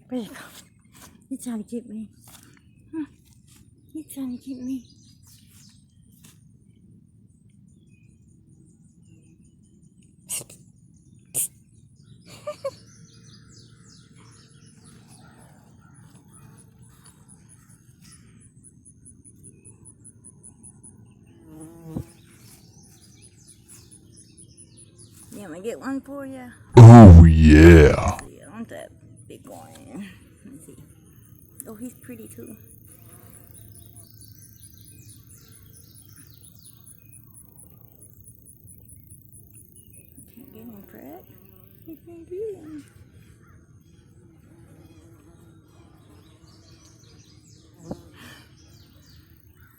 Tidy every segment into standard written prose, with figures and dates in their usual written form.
Where you go? You trying to get me? Huh? You trying to get me? You want me to get one for you? Oh yeah. See, I want that big one. Let me see. Oh, he's pretty too. Can't get him, Fred. You can't get him.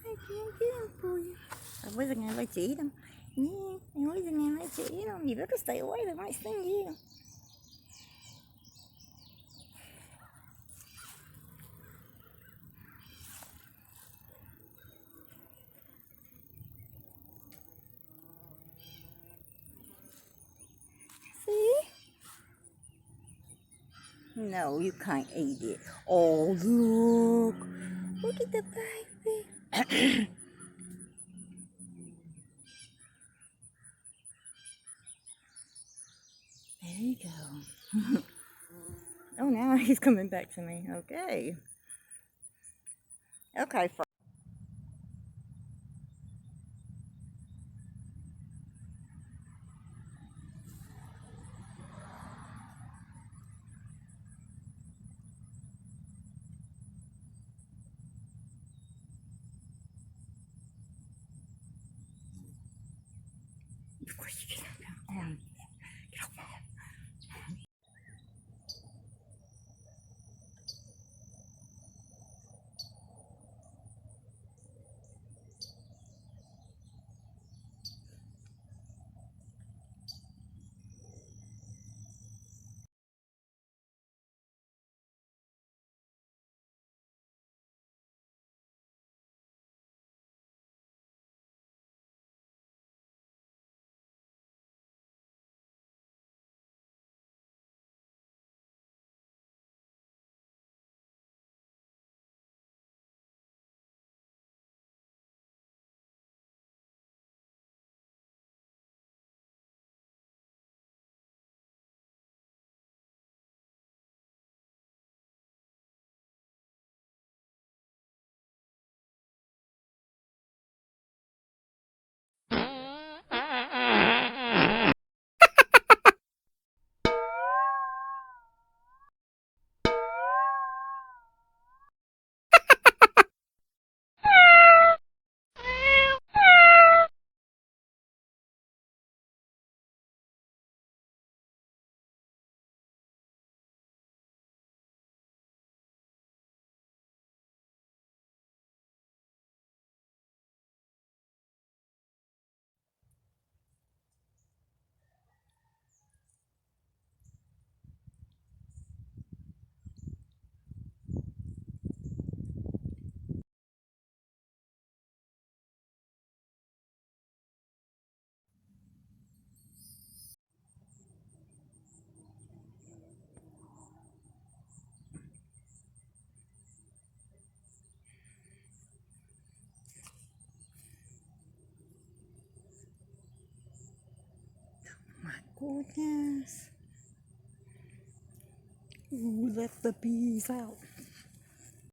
I can't get him for you. I wasn't gonna let you eat him. Yeah, I wasn't gonna let you eat him. You better stay away. They might sting you. See? No, you can't eat it. Oh, look. Look at the baby. There you go. Oh, now he's coming back to me. Okay. Okay, before you get on. Get off my arm. My goodness. Ooh, let the bees out.